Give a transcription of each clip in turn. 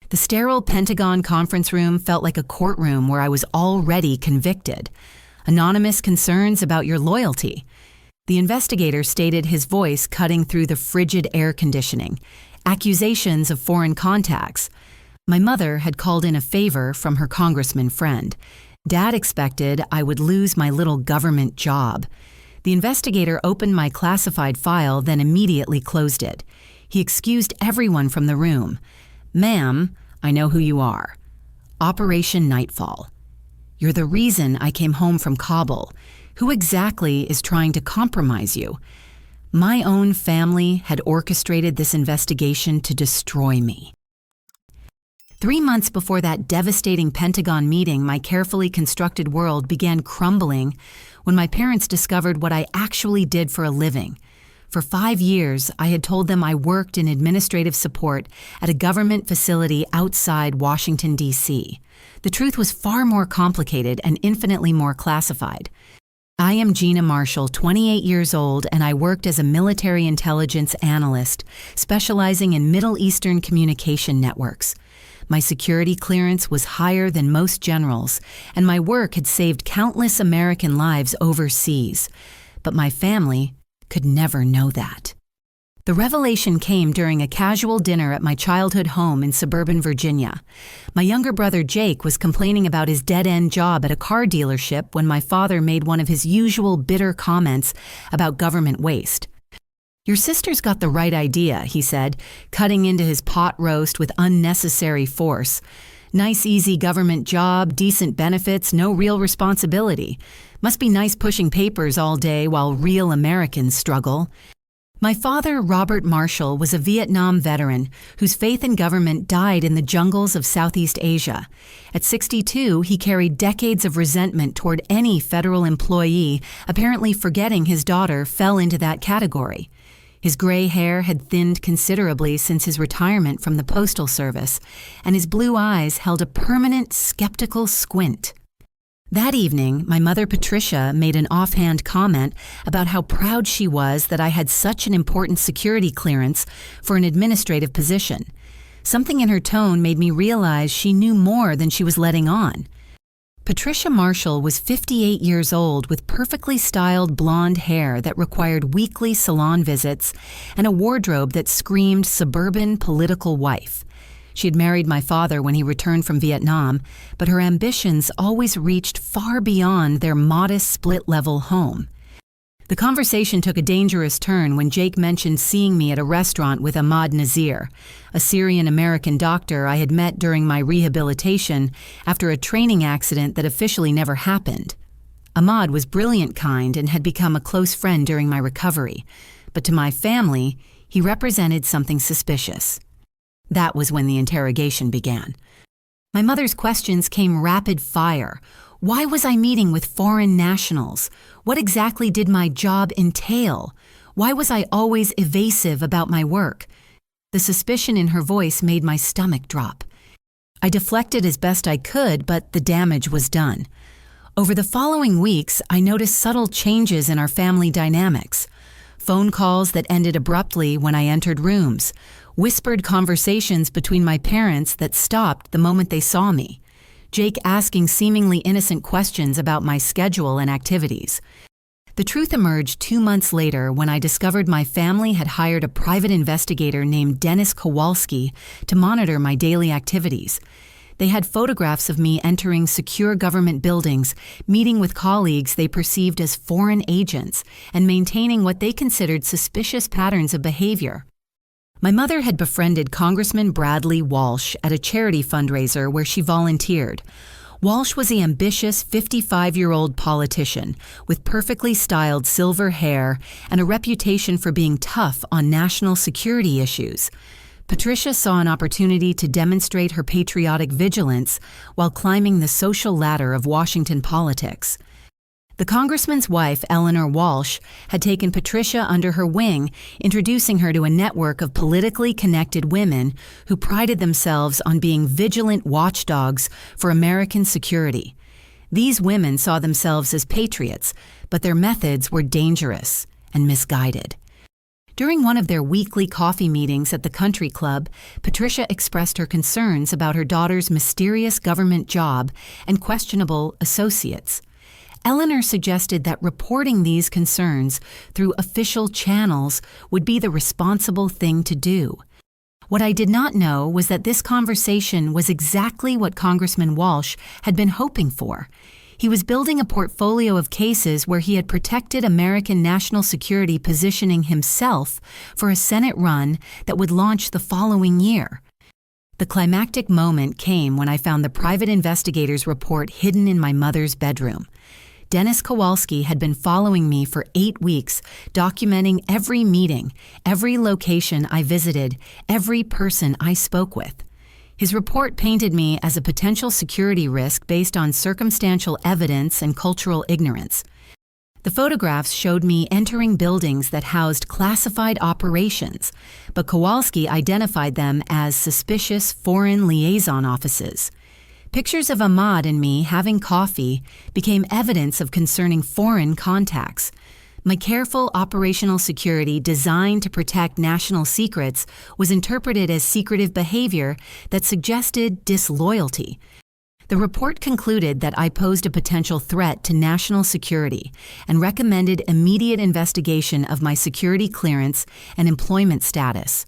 The sterile Pentagon conference room felt like a courtroom where I was already convicted. Anonymous concerns about your loyalty. The investigator stated, his voice cutting through the frigid air conditioning. Accusations of foreign contacts. My mother had called in a favor from her congressman friend. Dad expected I would lose my little government job. The investigator opened my classified file, then immediately closed it. He excused everyone from the room. Ma'am, I know who you are. Operation Nightfall. You're the reason I came home from Kabul. Who exactly is trying to compromise you? My own family had orchestrated this investigation to destroy me. 3 months before that devastating Pentagon meeting, my carefully constructed world began crumbling when my parents discovered what I actually did for a living. For 5 years, I had told them I worked in administrative support at a government facility outside Washington, D.C. The truth was far more complicated and infinitely more classified. I am Gina Marshall, 28 years old, and I worked as a military intelligence analyst, specializing in Middle Eastern communication networks. My security clearance was higher than most generals, and my work had saved countless American lives overseas. But my family could never know that. The revelation came during a casual dinner at my childhood home in suburban Virginia. My younger brother Jake was complaining about his dead-end job at a car dealership when my father made one of his usual bitter comments about government waste. Your sister's got the right idea, he said, cutting into his pot roast with unnecessary force. Nice, easy government job, decent benefits, no real responsibility. Must be nice pushing papers all day while real Americans struggle. My father, Robert Marshall, was a Vietnam veteran whose faith in government died in the jungles of Southeast Asia. At 62, he carried decades of resentment toward any federal employee, apparently forgetting his daughter fell into that category. His gray hair had thinned considerably since his retirement from the Postal Service, and his blue eyes held a permanent, skeptical squint. That evening, my mother Patricia made an offhand comment about how proud she was that I had such an important security clearance for an administrative position. Something in her tone made me realize she knew more than she was letting on. Patricia Marshall was 58 years old with perfectly styled blonde hair that required weekly salon visits and a wardrobe that screamed suburban political wife. She had married my father when he returned from Vietnam, but her ambitions always reached far beyond their modest split-level home. The conversation took a dangerous turn when Jake mentioned seeing me at a restaurant with Ahmad Nazir, a Syrian-American doctor I had met during my rehabilitation after a training accident that officially never happened. Ahmad was brilliant kind and had become a close friend during my recovery, but to my family, he represented something suspicious. That was when the interrogation began. My mother's questions came rapid fire. Why was I meeting with foreign nationals? What exactly did my job entail? Why was I always evasive about my work? The suspicion in her voice made my stomach drop. I deflected as best I could, but the damage was done. Over the following weeks, I noticed subtle changes in our family dynamics. Phone calls that ended abruptly when I entered rooms. Whispered conversations between my parents that stopped the moment they saw me. Jake asking seemingly innocent questions about my schedule and activities. The truth emerged 2 months later when I discovered my family had hired a private investigator named Dennis Kowalski to monitor my daily activities. They had photographs of me entering secure government buildings, meeting with colleagues they perceived as foreign agents, and maintaining what they considered suspicious patterns of behavior. My mother had befriended Congressman Bradley Walsh at a charity fundraiser where she volunteered. Walsh was the ambitious 55-year-old politician with perfectly styled silver hair and a reputation for being tough on national security issues. Patricia saw an opportunity to demonstrate her patriotic vigilance while climbing the social ladder of Washington politics. The congressman's wife, Eleanor Walsh, had taken Patricia under her wing, introducing her to a network of politically connected women who prided themselves on being vigilant watchdogs for American security. These women saw themselves as patriots, but their methods were dangerous and misguided. During one of their weekly coffee meetings at the country club, Patricia expressed her concerns about her daughter's mysterious government job and questionable associates. Eleanor suggested that reporting these concerns through official channels would be the responsible thing to do. What I did not know was that this conversation was exactly what Congressman Walsh had been hoping for. He was building a portfolio of cases where he had protected American national security, positioning himself for a Senate run that would launch the following year. The climactic moment came when I found the private investigator's report hidden in my mother's bedroom. Dennis Kowalski had been following me for 8 weeks, documenting every meeting, every location I visited, every person I spoke with. His report painted me as a potential security risk based on circumstantial evidence and cultural ignorance. The photographs showed me entering buildings that housed classified operations, but Kowalski identified them as suspicious foreign liaison offices. Pictures of Ahmad and me having coffee became evidence of concerning foreign contacts. My careful operational security designed to protect national secrets was interpreted as secretive behavior that suggested disloyalty. The report concluded that I posed a potential threat to national security and recommended immediate investigation of my security clearance and employment status.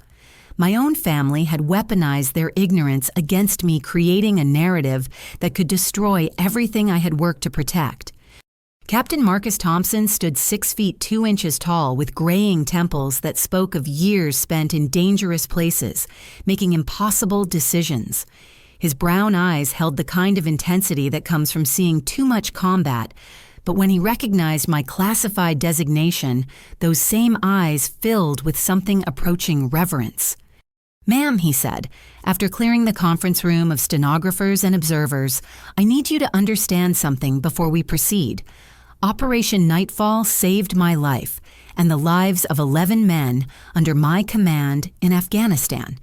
My own family had weaponized their ignorance against me, creating a narrative that could destroy everything I had worked to protect. Captain Marcus Thompson stood 6 feet 2 inches tall with graying temples that spoke of years spent in dangerous places, making impossible decisions. His brown eyes held the kind of intensity that comes from seeing too much combat, but when he recognized my classified designation, those same eyes filled with something approaching reverence. "Ma'am," he said, after clearing the conference room of stenographers and observers, "I need you to understand something before we proceed. Operation Nightfall saved my life and the lives of 11 men under my command in Afghanistan.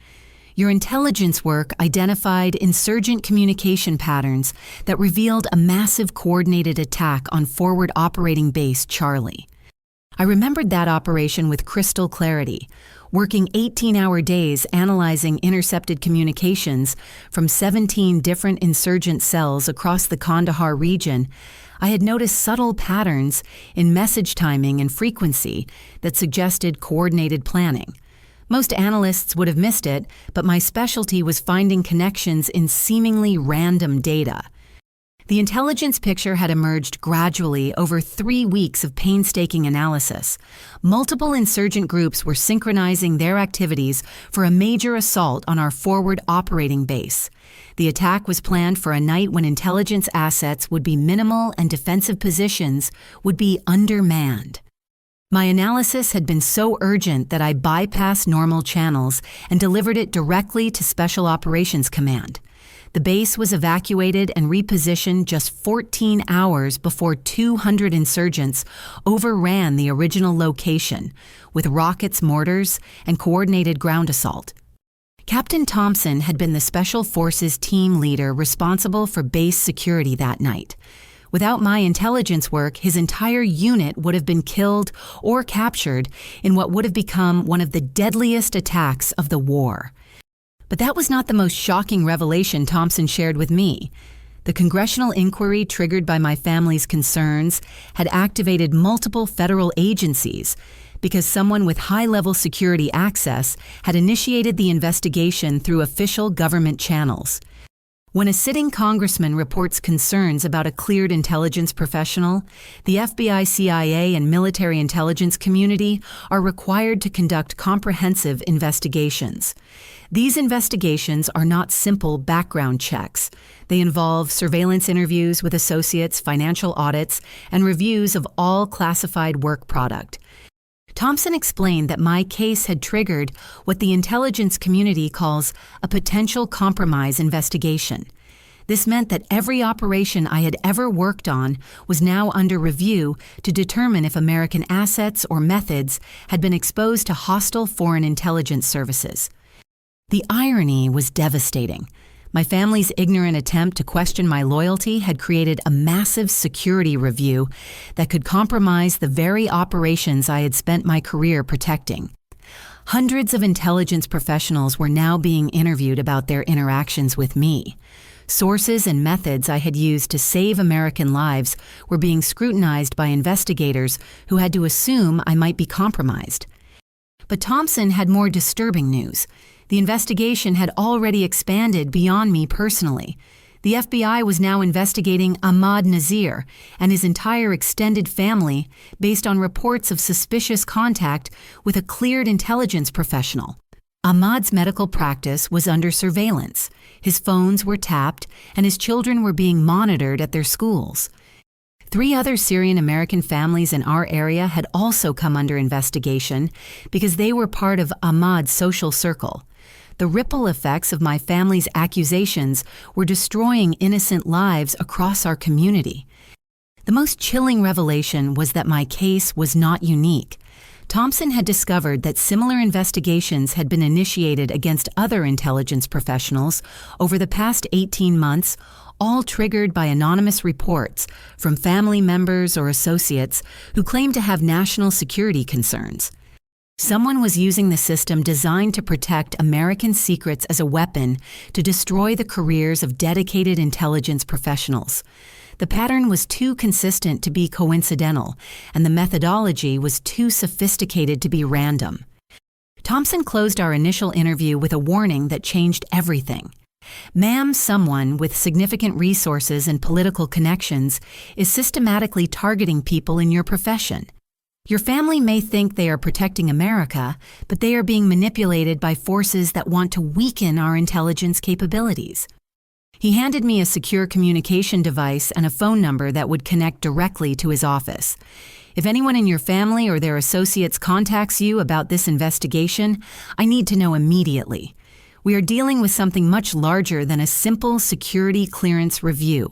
Your intelligence work identified insurgent communication patterns that revealed a massive coordinated attack on Forward Operating Base Charlie. I remembered that operation with crystal clarity, working 18-hour days analyzing intercepted communications from 17 different insurgent cells across the Kandahar region. I had noticed subtle patterns in message timing and frequency that suggested coordinated planning. Most analysts would have missed it, but my specialty was finding connections in seemingly random data. The intelligence picture had emerged gradually over 3 weeks of painstaking analysis. Multiple insurgent groups were synchronizing their activities for a major assault on our forward operating base. The attack was planned for a night when intelligence assets would be minimal and defensive positions would be undermanned. My analysis had been so urgent that I bypassed normal channels and delivered it directly to Special Operations Command. The base was evacuated and repositioned just 14 hours before 200 insurgents overran the original location with rockets, mortars, and coordinated ground assault. Captain Thompson had been the Special Forces team leader responsible for base security that night. Without my intelligence work, his entire unit would have been killed or captured in what would have become one of the deadliest attacks of the war. But that was not the most shocking revelation Thompson shared with me. The congressional inquiry triggered by my family's concerns had activated multiple federal agencies because someone with high-level security access had initiated the investigation through official government channels. When a sitting congressman reports concerns about a cleared intelligence professional, the FBI, CIA, and military intelligence community are required to conduct comprehensive investigations. These investigations are not simple background checks. They involve surveillance interviews with associates, financial audits, and reviews of all classified work product. Thompson explained that my case had triggered what the intelligence community calls a potential compromise investigation. This meant that every operation I had ever worked on was now under review to determine if American assets or methods had been exposed to hostile foreign intelligence services. The irony was devastating. My family's ignorant attempt to question my loyalty had created a massive security review that could compromise the very operations I had spent my career protecting. Hundreds of intelligence professionals were now being interviewed about their interactions with me. Sources and methods I had used to save American lives were being scrutinized by investigators who had to assume I might be compromised. But Thompson had more disturbing news. The investigation had already expanded beyond me personally. The FBI was now investigating Ahmad Nazir and his entire extended family based on reports of suspicious contact with a cleared intelligence professional. Ahmad's medical practice was under surveillance. His phones were tapped, and his children were being monitored at their schools. 3 other Syrian-American families in our area had also come under investigation because they were part of Ahmad's social circle. The ripple effects of my family's accusations were destroying innocent lives across our community. The most chilling revelation was that my case was not unique. Thompson had discovered that similar investigations had been initiated against other intelligence professionals over the past 18 months, all triggered by anonymous reports from family members or associates who claimed to have national security concerns. Someone was using the system designed to protect American secrets as a weapon to destroy the careers of dedicated intelligence professionals. The pattern was too consistent to be coincidental, and the methodology was too sophisticated to be random. Thompson closed our initial interview with a warning that changed everything. Ma'am, someone with significant resources and political connections is systematically targeting people in your profession. Your family may think they are protecting America, but they are being manipulated by forces that want to weaken our intelligence capabilities. He handed me a secure communication device and a phone number that would connect directly to his office. If anyone in your family or their associates contacts you about this investigation, I need to know immediately. We are dealing with something much larger than a simple security clearance review.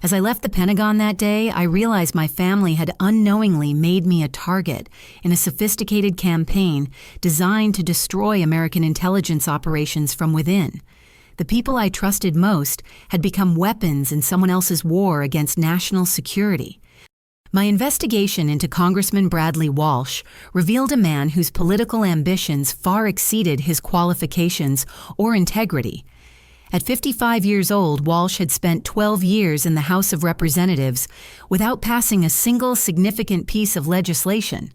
As I left the Pentagon that day, I realized my family had unknowingly made me a target in a sophisticated campaign designed to destroy American intelligence operations from within. The people I trusted most had become weapons in someone else's war against national security. My investigation into Congressman Bradley Walsh revealed a man whose political ambitions far exceeded his qualifications or integrity. At 55 years old, Walsh had spent 12 years in the House of Representatives without passing a single significant piece of legislation.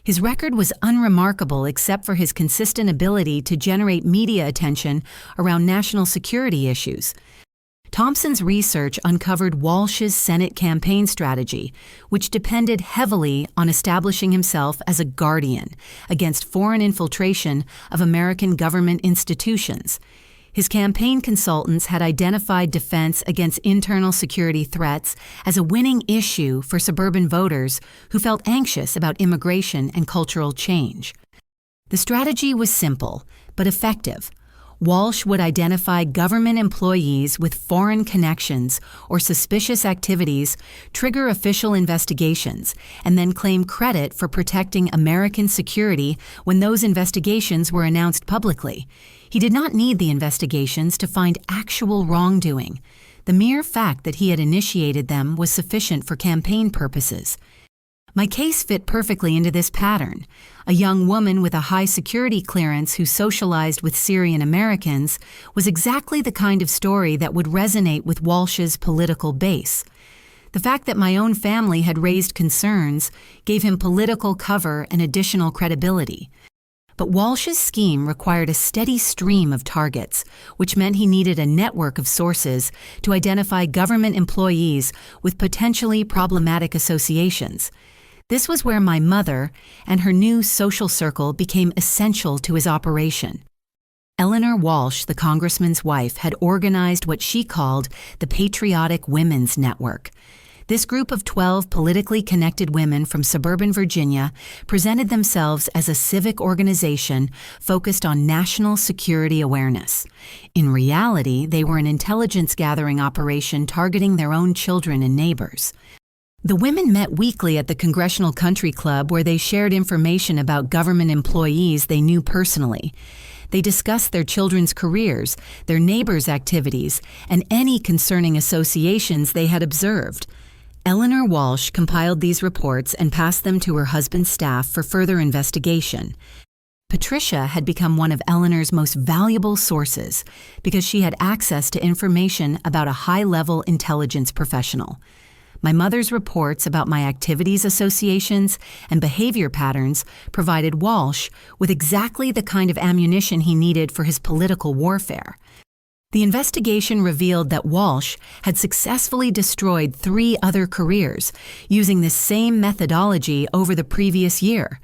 His record was unremarkable except for his consistent ability to generate media attention around national security issues. Thompson's research uncovered Walsh's Senate campaign strategy, which depended heavily on establishing himself as a guardian against foreign infiltration of American government institutions. His campaign consultants had identified defense against internal security threats as a winning issue for suburban voters who felt anxious about immigration and cultural change. The strategy was simple, but effective. Walsh would identify government employees with foreign connections or suspicious activities, trigger official investigations, and then claim credit for protecting American security when those investigations were announced publicly. He did not need the investigations to find actual wrongdoing. The mere fact that he had initiated them was sufficient for campaign purposes. My case fit perfectly into this pattern. A young woman with a high security clearance who socialized with Syrian Americans was exactly the kind of story that would resonate with Walsh's political base. The fact that my own family had raised concerns gave him political cover and additional credibility. But Walsh's scheme required a steady stream of targets, which meant he needed a network of sources to identify government employees with potentially problematic associations. This was where my mother and her new social circle became essential to his operation. Eleanor Walsh, the congressman's wife, had organized what she called the Patriotic Women's Network. This group of 12 politically connected women from suburban Virginia presented themselves as a civic organization focused on national security awareness. In reality, they were an intelligence gathering operation targeting their own children and neighbors. The women met weekly at the Congressional Country Club where they shared information about government employees they knew personally. They discussed their children's careers, their neighbors' activities, and any concerning associations they had observed. Eleanor Walsh compiled these reports and passed them to her husband's staff for further investigation. Patricia had become one of Eleanor's most valuable sources because she had access to information about a high-level intelligence professional. My mother's reports about my activities associations and behavior patterns provided Walsh with exactly the kind of ammunition he needed for his political warfare. The investigation revealed that Walsh had successfully destroyed 3 other careers using this same methodology over the previous year.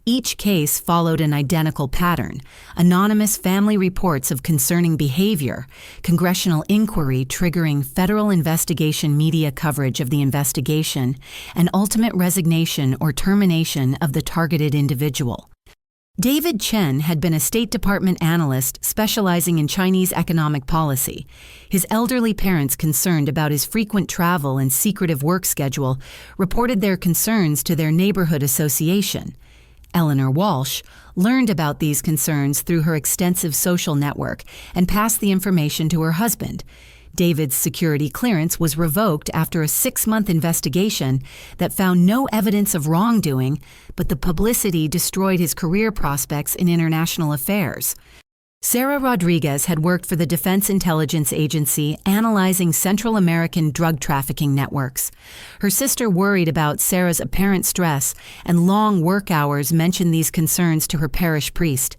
Each case followed an identical pattern: anonymous family reports of concerning behavior, congressional inquiry triggering federal investigation media coverage of the investigation, and ultimate resignation or termination of the targeted individual. David Chen had been a State Department analyst specializing in Chinese economic policy. His elderly parents, concerned about his frequent travel and secretive work schedule, reported their concerns to their neighborhood association. Eleanor Walsh learned about these concerns through her extensive social network and passed the information to her husband. David's security clearance was revoked after a 6-month investigation that found no evidence of wrongdoing, but the publicity destroyed his career prospects in international affairs. Sarah Rodriguez had worked for the Defense Intelligence Agency analyzing Central American drug trafficking networks. Her sister worried about Sarah's apparent stress and long work hours mentioned these concerns to her parish priest.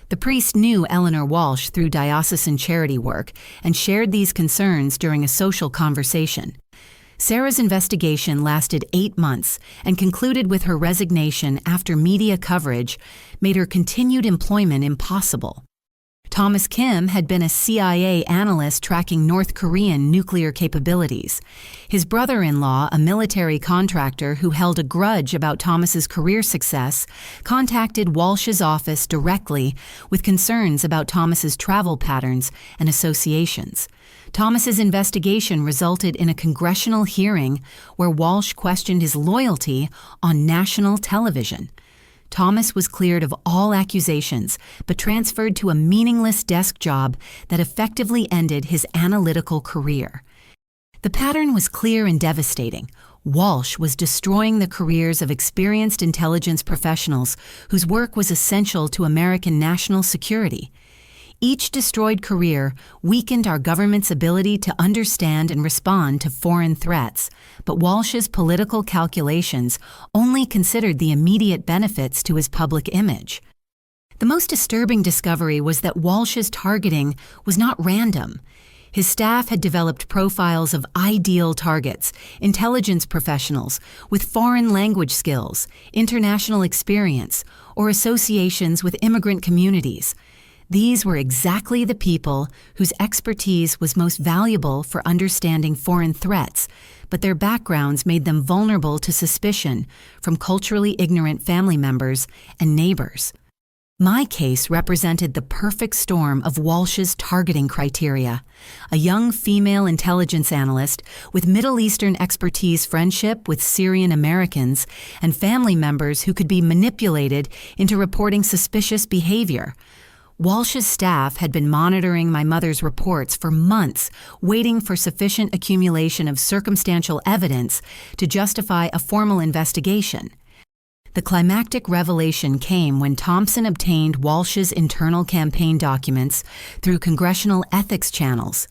The priest knew Eleanor Walsh through diocesan charity work and shared these concerns during a social conversation. Sarah's investigation lasted 8 months and concluded with her resignation after media coverage made her continued employment impossible. Thomas Kim had been a CIA analyst tracking North Korean nuclear capabilities. His brother-in-law, a military contractor who held a grudge about Thomas's career success, contacted Walsh's office directly with concerns about Thomas's travel patterns and associations. Thomas's investigation resulted in a congressional hearing where Walsh questioned his loyalty on national television. Thomas was cleared of all accusations, but transferred to a meaningless desk job that effectively ended his analytical career. The pattern was clear and devastating. Walsh was destroying the careers of experienced intelligence professionals whose work was essential to American national security. Each destroyed career weakened our government's ability to understand and respond to foreign threats, but Walsh's political calculations only considered the immediate benefits to his public image. The most disturbing discovery was that Walsh's targeting was not random. His staff had developed profiles of ideal targets, intelligence professionals with foreign language skills, international experience, or associations with immigrant communities. These were exactly the people whose expertise was most valuable for understanding foreign threats, but their backgrounds made them vulnerable to suspicion from culturally ignorant family members and neighbors. My case represented the perfect storm of Walsh's targeting criteria: a young female intelligence analyst with Middle Eastern expertise, friendship with Syrian Americans, and family members who could be manipulated into reporting suspicious behavior. Walsh's staff had been monitoring my mother's reports for months, waiting for sufficient accumulation of circumstantial evidence to justify a formal investigation. The climactic revelation came when Thompson obtained Walsh's internal campaign documents through congressional ethics channels.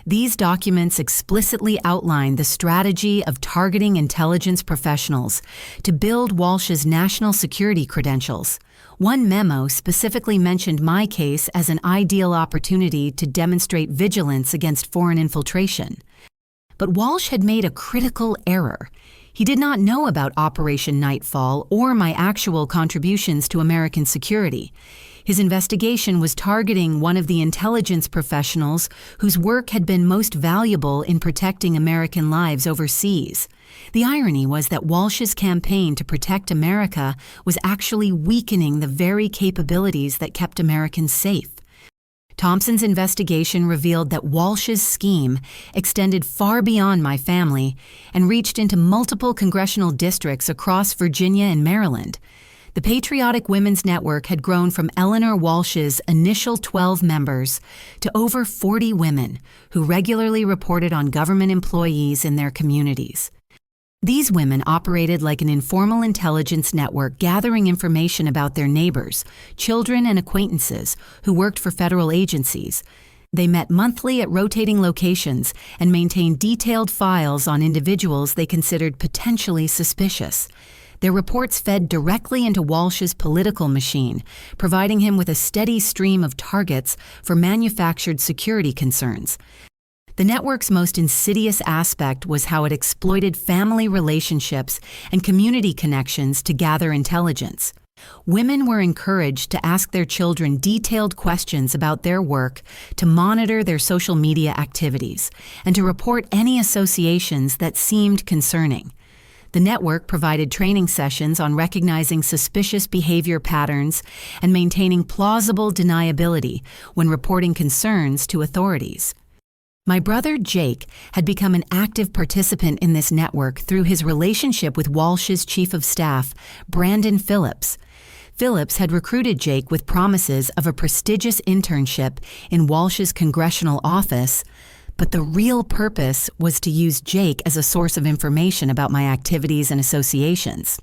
These documents explicitly outlined the strategy of targeting intelligence professionals to build Walsh's national security credentials. One memo specifically mentioned my case as an ideal opportunity to demonstrate vigilance against foreign infiltration. But Walsh had made a critical error. He did not know about Operation Nightfall or my actual contributions to American security. His investigation was targeting one of the intelligence professionals whose work had been most valuable in protecting American lives overseas. The irony was that Walsh's campaign to protect America was actually weakening the very capabilities that kept Americans safe. Thompson's investigation revealed that Walsh's scheme extended far beyond my family and reached into multiple congressional districts across Virginia and Maryland. The Patriotic Women's Network had grown from Eleanor Walsh's initial 12 members to over 40 women who regularly reported on government employees in their communities. These women operated like an informal intelligence network, gathering information about their neighbors, children, and acquaintances who worked for federal agencies. They met monthly at rotating locations and maintained detailed files on individuals they considered potentially suspicious. Their reports fed directly into Walsh's political machine, providing him with a steady stream of targets for manufactured security concerns. The network's most insidious aspect was how it exploited family relationships and community connections to gather intelligence. Women were encouraged to ask their children detailed questions about their work, to monitor their social media activities, and to report any associations that seemed concerning. The network provided training sessions on recognizing suspicious behavior patterns and maintaining plausible deniability when reporting concerns to authorities. My brother Jake had become an active participant in this network through his relationship with Walsh's chief of staff, Brandon Phillips. Phillips had recruited Jake with promises of a prestigious internship in Walsh's congressional office, but the real purpose was to use Jake as a source of information about my activities and associations.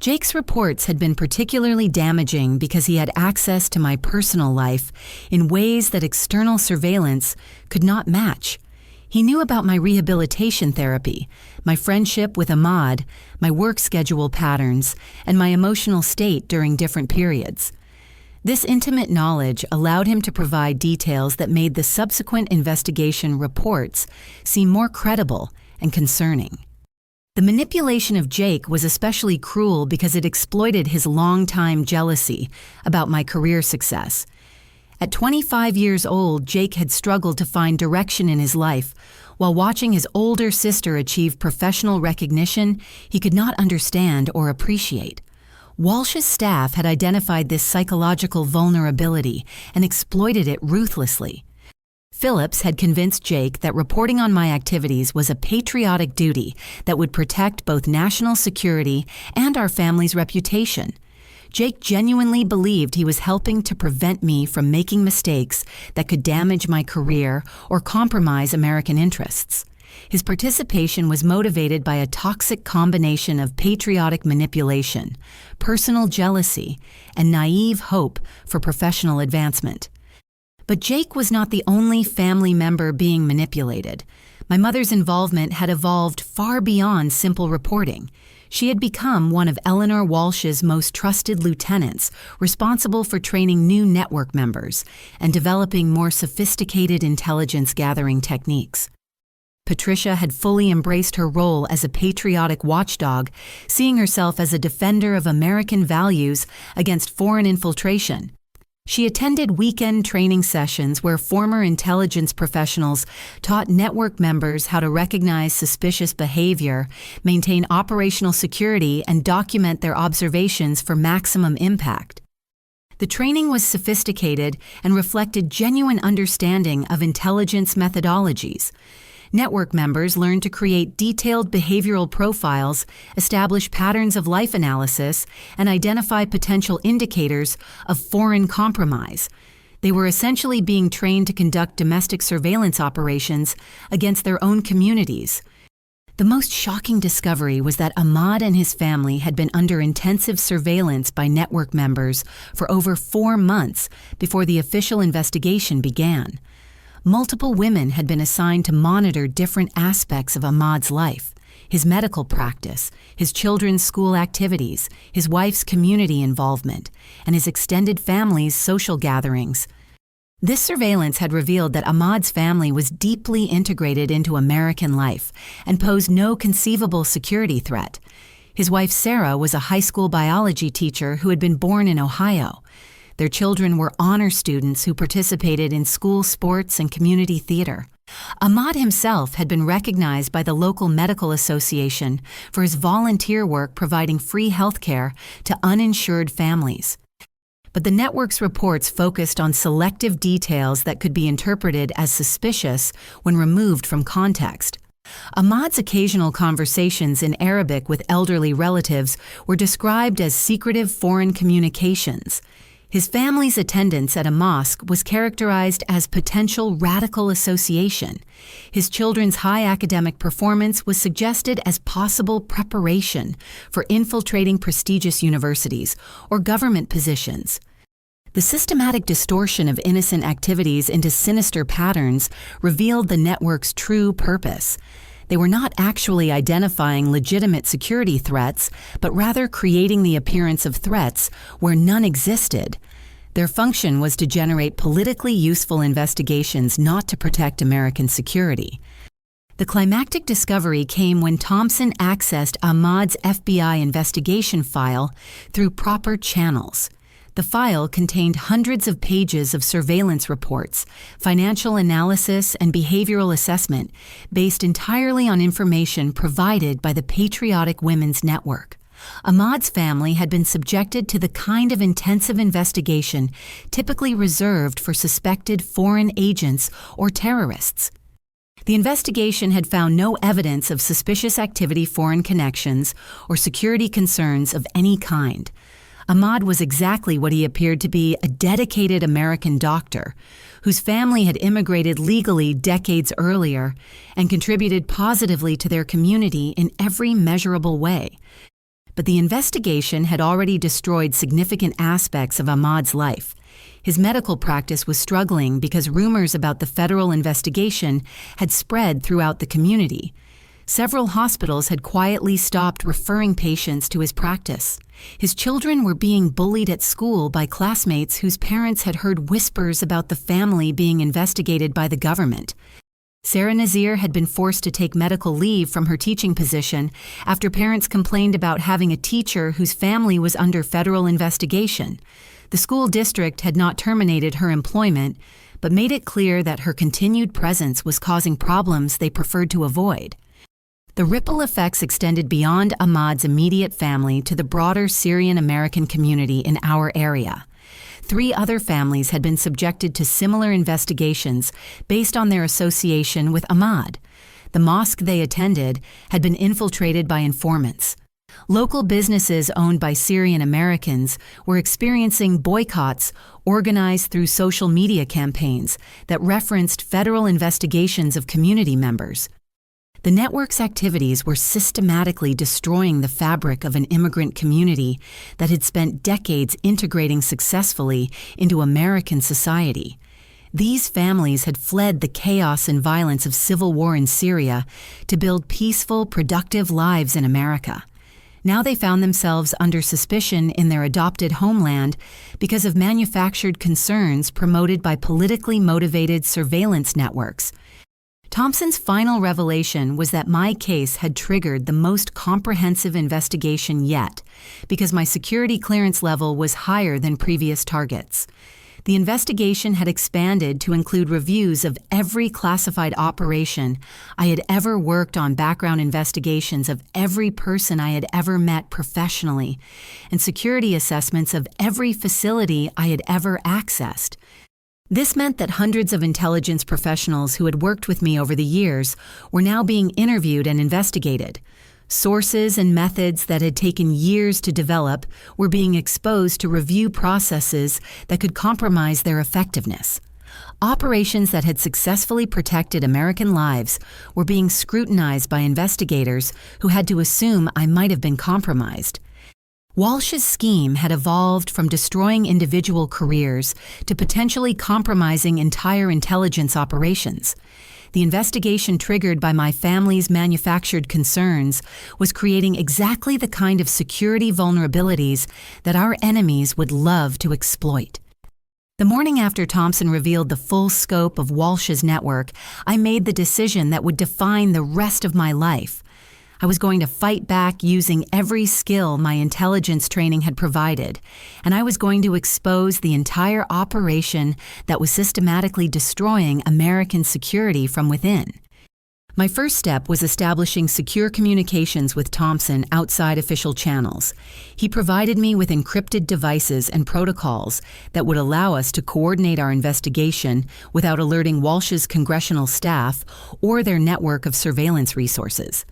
Jake's reports had been particularly damaging because he had access to my personal life in ways that external surveillance could not match. He knew about my rehabilitation therapy, my friendship with Ahmad, my work schedule patterns, and my emotional state during different periods. This intimate knowledge allowed him to provide details that made the subsequent investigation reports seem more credible and concerning. The manipulation of Jake was especially cruel because it exploited his long-time jealousy about my career success. At 25 years old, Jake had struggled to find direction in his life. While watching his older sister achieve professional recognition he could not understand or appreciate. Walsh's staff had identified this psychological vulnerability and exploited it ruthlessly. Phillips had convinced Jake that reporting on my activities was a patriotic duty that would protect both national security and our family's reputation. Jake genuinely believed he was helping to prevent me from making mistakes that could damage my career or compromise American interests. His participation was motivated by a toxic combination of patriotic manipulation, personal jealousy, and naive hope for professional advancement. But Jake was not the only family member being manipulated. My mother's involvement had evolved far beyond simple reporting. She had become one of Eleanor Walsh's most trusted lieutenants, responsible for training new network members and developing more sophisticated intelligence-gathering techniques. Patricia had fully embraced her role as a patriotic watchdog, seeing herself as a defender of American values against foreign infiltration. She attended weekend training sessions where former intelligence professionals taught network members how to recognize suspicious behavior, maintain operational security, and document their observations for maximum impact. The training was sophisticated and reflected genuine understanding of intelligence methodologies. Network members learned to create detailed behavioral profiles, establish patterns of life analysis, and identify potential indicators of foreign compromise. They were essentially being trained to conduct domestic surveillance operations against their own communities. The most shocking discovery was that Ahmad and his family had been under intensive surveillance by network members for over 4 months before the official investigation began. Multiple women had been assigned to monitor different aspects of Ahmad's life: his medical practice, his children's school activities, his wife's community involvement, and his extended family's social gatherings. This surveillance had revealed that Ahmad's family was deeply integrated into American life and posed no conceivable security threat. His wife Sarah was a high school biology teacher who had been born in Ohio. Their children were honor students who participated in school sports and community theater. Ahmad himself had been recognized by the local medical association for his volunteer work providing free health care to uninsured families. But the network's reports focused on selective details that could be interpreted as suspicious when removed from context. Ahmad's occasional conversations in Arabic with elderly relatives were described as secretive foreign communications. His family's attendance at a mosque was characterized as potential radical association. His children's high academic performance was suggested as possible preparation for infiltrating prestigious universities or government positions. The systematic distortion of innocent activities into sinister patterns revealed the network's true purpose. They were not actually identifying legitimate security threats, but rather creating the appearance of threats where none existed. Their function was to generate politically useful investigations, not to protect American security. The climactic discovery came when Thompson accessed Ahmad's FBI investigation file through proper channels. The file contained hundreds of pages of surveillance reports, financial analysis, and behavioral assessment based entirely on information provided by the Patriotic Women's Network. Ahmad's family had been subjected to the kind of intensive investigation typically reserved for suspected foreign agents or terrorists. The investigation had found no evidence of suspicious activity, foreign connections, or security concerns of any kind. Ahmad was exactly what he appeared to be, a dedicated American doctor whose family had immigrated legally decades earlier and contributed positively to their community in every measurable way. But the investigation had already destroyed significant aspects of Ahmad's life. His medical practice was struggling because rumors about the federal investigation had spread throughout the community. Several hospitals had quietly stopped referring patients to his practice. His children were being bullied at school by classmates whose parents had heard whispers about the family being investigated by the government. Sarah Nazir had been forced to take medical leave from her teaching position after parents complained about having a teacher whose family was under federal investigation. The school district had not terminated her employment, but made it clear that her continued presence was causing problems they preferred to avoid. The ripple effects extended beyond Ahmad's immediate family to the broader Syrian-American community in our area. 3 other families had been subjected to similar investigations based on their association with Ahmad. The mosque they attended had been infiltrated by informants. Local businesses owned by Syrian Americans were experiencing boycotts organized through social media campaigns that referenced federal investigations of community members. The network's activities were systematically destroying the fabric of an immigrant community that had spent decades integrating successfully into American society. These families had fled the chaos and violence of civil war in Syria to build peaceful, productive lives in America. Now they found themselves under suspicion in their adopted homeland because of manufactured concerns promoted by politically motivated surveillance networks. Thompson's final revelation was that my case had triggered the most comprehensive investigation yet, because my security clearance level was higher than previous targets. The investigation had expanded to include reviews of every classified operation I had ever worked on, background investigations of every person I had ever met professionally, and security assessments of every facility I had ever accessed. This meant that hundreds of intelligence professionals who had worked with me over the years were now being interviewed and investigated. Sources and methods that had taken years to develop were being exposed to review processes that could compromise their effectiveness. Operations that had successfully protected American lives were being scrutinized by investigators who had to assume I might have been compromised. Walsh's scheme had evolved from destroying individual careers to potentially compromising entire intelligence operations. The investigation triggered by my family's manufactured concerns was creating exactly the kind of security vulnerabilities that our enemies would love to exploit. The morning after Thompson revealed the full scope of Walsh's network, I made the decision that would define the rest of my life. I was going to fight back using every skill my intelligence training had provided, and I was going to expose the entire operation that was systematically destroying American security from within. My first step was establishing secure communications with Thompson outside official channels. He provided me with encrypted devices and protocols that would allow us to coordinate our investigation without alerting Walsh's congressional staff or their network of surveillance resources.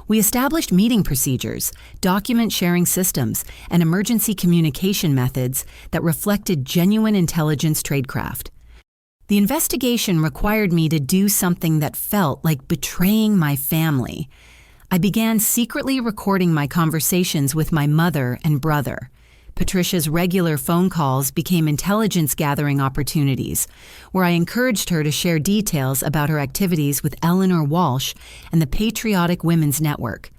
We established meeting procedures, document sharing systems, and emergency communication methods that reflected genuine intelligence tradecraft. The investigation required me to do something that felt like betraying my family. I began secretly recording my conversations with my mother and brother. Patricia's regular phone calls became intelligence-gathering opportunities, where I encouraged her to share details about her activities with Eleanor Walsh and the Patriotic Women's Network.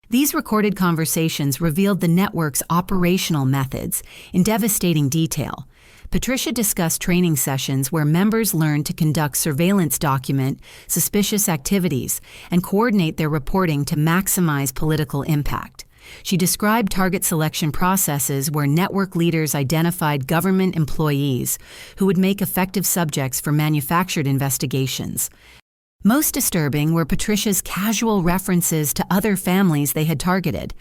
These recorded conversations revealed the network's operational methods in devastating detail. Patricia discussed training sessions where members learned to conduct surveillance, document suspicious activities, and coordinate their reporting to maximize political impact. She described target selection processes where network leaders identified government employees who would make effective subjects for manufactured investigations. Most disturbing were Patricia's casual references to other families they had targeted.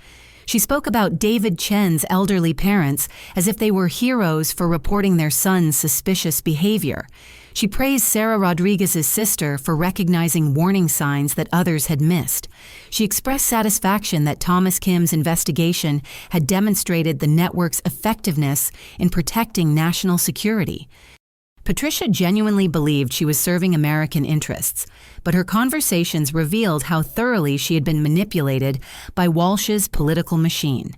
She spoke about David Chen's elderly parents as if they were heroes for reporting their son's suspicious behavior. She praised Sarah Rodriguez's sister for recognizing warning signs that others had missed. She expressed satisfaction that Thomas Kim's investigation had demonstrated the network's effectiveness in protecting national security. Patricia genuinely believed she was serving American interests, but her conversations revealed how thoroughly she had been manipulated by Walsh's political machine.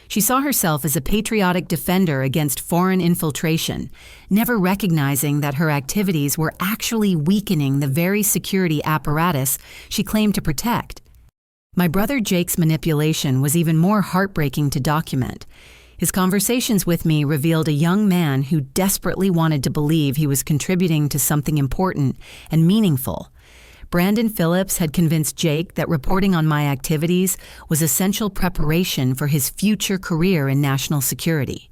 She saw herself as a patriotic defender against foreign infiltration, never recognizing that her activities were actually weakening the very security apparatus she claimed to protect. My brother Jake's manipulation was even more heartbreaking to document. His conversations with me revealed a young man who desperately wanted to believe he was contributing to something important and meaningful. Brandon Phillips had convinced Jake that reporting on my activities was essential preparation for his future career in national security.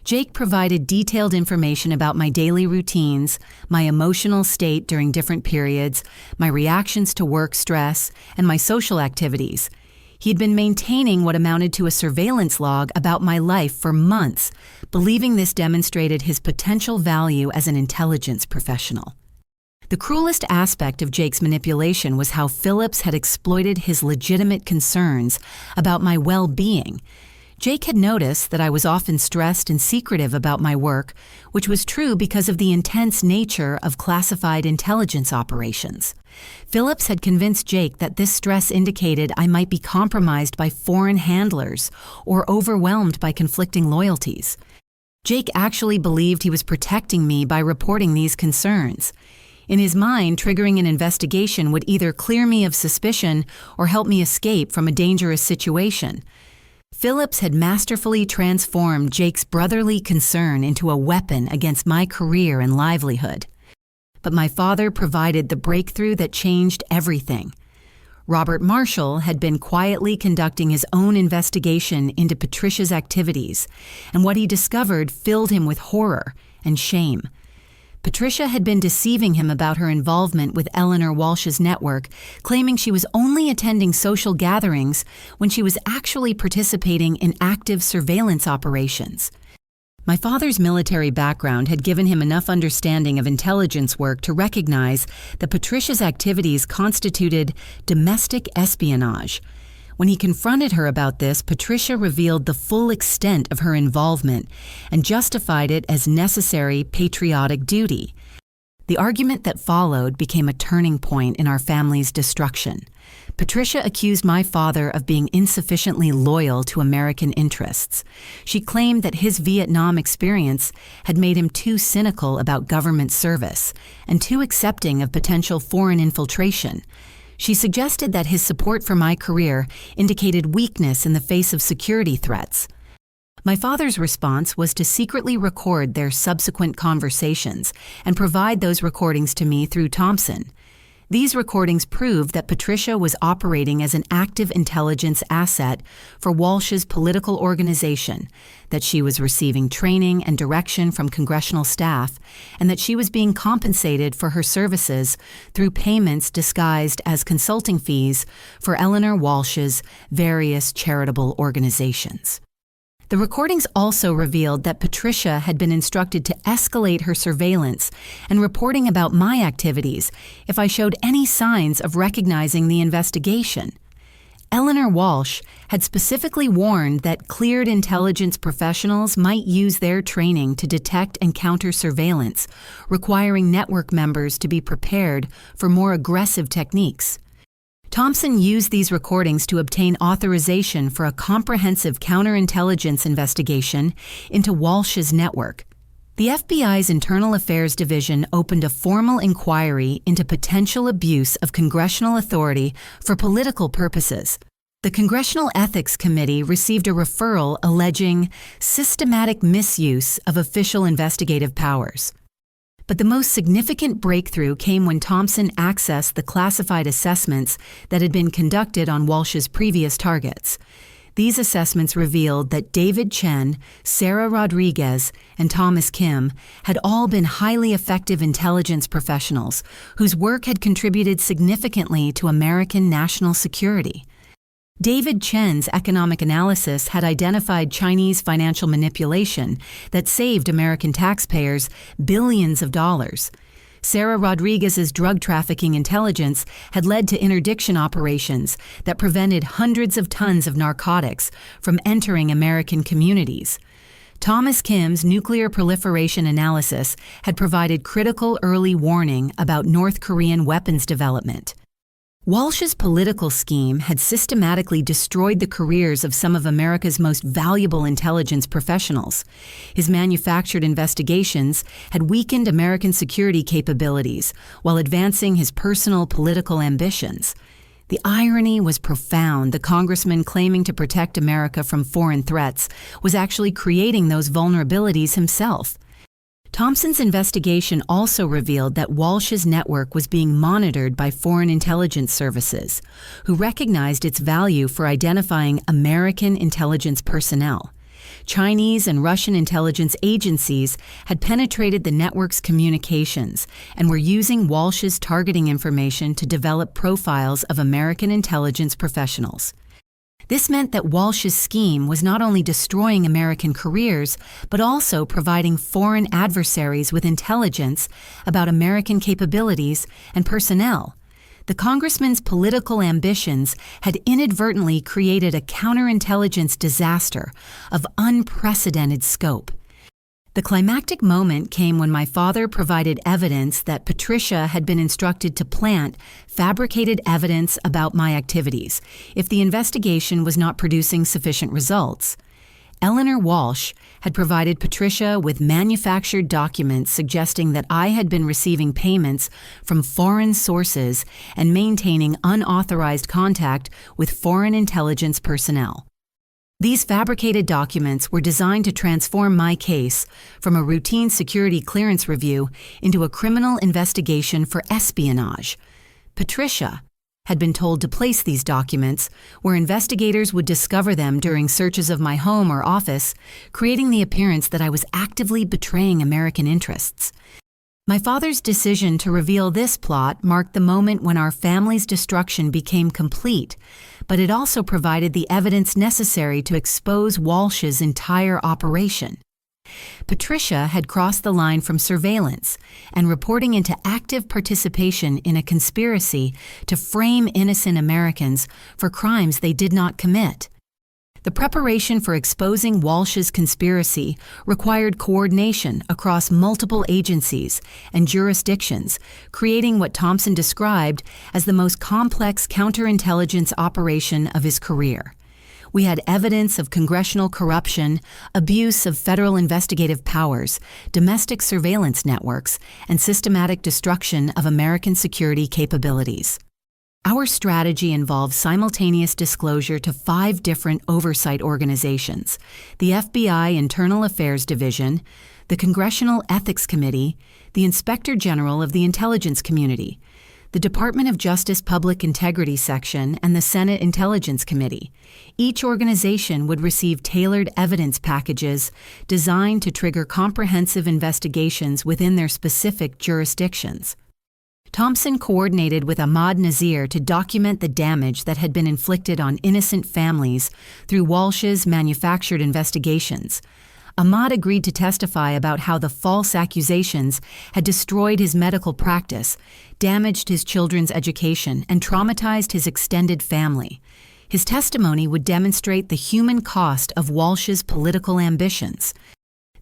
Jake provided detailed information about my daily routines, my emotional state during different periods, my reactions to work stress, and my social activities. He'd been maintaining what amounted to a surveillance log about my life for months, believing this demonstrated his potential value as an intelligence professional. The cruelest aspect of Jake's manipulation was how Phillips had exploited his legitimate concerns about my well-being. Jake had noticed that I was often stressed and secretive about my work, which was true because of the intense nature of classified intelligence operations. Phillips had convinced Jake that this stress indicated I might be compromised by foreign handlers or overwhelmed by conflicting loyalties. Jake actually believed he was protecting me by reporting these concerns. In his mind, triggering an investigation would either clear me of suspicion or help me escape from a dangerous situation. Phillips had masterfully transformed Jake's brotherly concern into a weapon against my career and livelihood. But my father provided the breakthrough that changed everything. Robert Marshall had been quietly conducting his own investigation into Patricia's activities, and what he discovered filled him with horror and shame. Patricia had been deceiving him about her involvement with Eleanor Walsh's network, claiming she was only attending social gatherings when she was actually participating in active surveillance operations. My father's military background had given him enough understanding of intelligence work to recognize that Patricia's activities constituted domestic espionage. When he confronted her about this, Patricia revealed the full extent of her involvement and justified it as necessary patriotic duty. The argument that followed became a turning point in our family's destruction. Patricia accused my father of being insufficiently loyal to American interests. She claimed that his Vietnam experience had made him too cynical about government service and too accepting of potential foreign infiltration. She suggested that his support for my career indicated weakness in the face of security threats. My father's response was to secretly record their subsequent conversations and provide those recordings to me through Thompson. These recordings proved that Patricia was operating as an active intelligence asset for Walsh's political organization, that she was receiving training and direction from congressional staff, and that she was being compensated for her services through payments disguised as consulting fees for Eleanor Walsh's various charitable organizations. The recordings also revealed that Patricia had been instructed to escalate her surveillance and reporting about my activities if I showed any signs of recognizing the investigation. Eleanor Walsh had specifically warned that cleared intelligence professionals might use their training to detect and counter surveillance, requiring network members to be prepared for more aggressive techniques. Thompson used these recordings to obtain authorization for a comprehensive counterintelligence investigation into Walsh's network. The FBI's Internal Affairs Division opened a formal inquiry into potential abuse of congressional authority for political purposes. The Congressional Ethics Committee received a referral alleging systematic misuse of official investigative powers. But the most significant breakthrough came when Thompson accessed the classified assessments that had been conducted on Walsh's previous targets. These assessments revealed that David Chen, Sarah Rodriguez, and Thomas Kim had all been highly effective intelligence professionals whose work had contributed significantly to American national security. David Chen's economic analysis had identified Chinese financial manipulation that saved American taxpayers billions of dollars. Sarah Rodriguez's drug trafficking intelligence had led to interdiction operations that prevented hundreds of tons of narcotics from entering American communities. Thomas Kim's nuclear proliferation analysis had provided critical early warning about North Korean weapons development. Walsh's political scheme had systematically destroyed the careers of some of America's most valuable intelligence professionals. His manufactured investigations had weakened American security capabilities while advancing his personal political ambitions. The irony was profound. The congressman claiming to protect America from foreign threats was actually creating those vulnerabilities himself. Thompson's investigation also revealed that Walsh's network was being monitored by foreign intelligence services, who recognized its value for identifying American intelligence personnel. Chinese and Russian intelligence agencies had penetrated the network's communications and were using Walsh's targeting information to develop profiles of American intelligence professionals. This meant that Walsh's scheme was not only destroying American careers, but also providing foreign adversaries with intelligence about American capabilities and personnel. The congressman's political ambitions had inadvertently created a counterintelligence disaster of unprecedented scope. The climactic moment came when my father provided evidence that Patricia had been instructed to plant fabricated evidence about my activities if the investigation was not producing sufficient results. Eleanor Walsh had provided Patricia with manufactured documents suggesting that I had been receiving payments from foreign sources and maintaining unauthorized contact with foreign intelligence personnel. These fabricated documents were designed to transform my case from a routine security clearance review into a criminal investigation for espionage. Patricia had been told to place these documents where investigators would discover them during searches of my home or office, creating the appearance that I was actively betraying American interests. My father's decision to reveal this plot marked the moment when our family's destruction became complete, but it also provided the evidence necessary to expose Walsh's entire operation. Patricia had crossed the line from surveillance and reporting into active participation in a conspiracy to frame innocent Americans for crimes they did not commit. The preparation for exposing Walsh's conspiracy required coordination across multiple agencies and jurisdictions, creating what Thompson described as the most complex counterintelligence operation of his career. We had evidence of congressional corruption, abuse of federal investigative powers, domestic surveillance networks, and systematic destruction of American security capabilities. Our strategy involved simultaneous disclosure to 5 different oversight organizations: the FBI Internal Affairs Division, the Congressional Ethics Committee, the Inspector General of the Intelligence Community, the Department of Justice Public Integrity Section, and the Senate Intelligence Committee. Each organization would receive tailored evidence packages designed to trigger comprehensive investigations within their specific jurisdictions. Thompson coordinated with Ahmad Nazir to document the damage that had been inflicted on innocent families through Walsh's manufactured investigations. Ahmad agreed to testify about how the false accusations had destroyed his medical practice, damaged his children's education, and traumatized his extended family. His testimony would demonstrate the human cost of Walsh's political ambitions.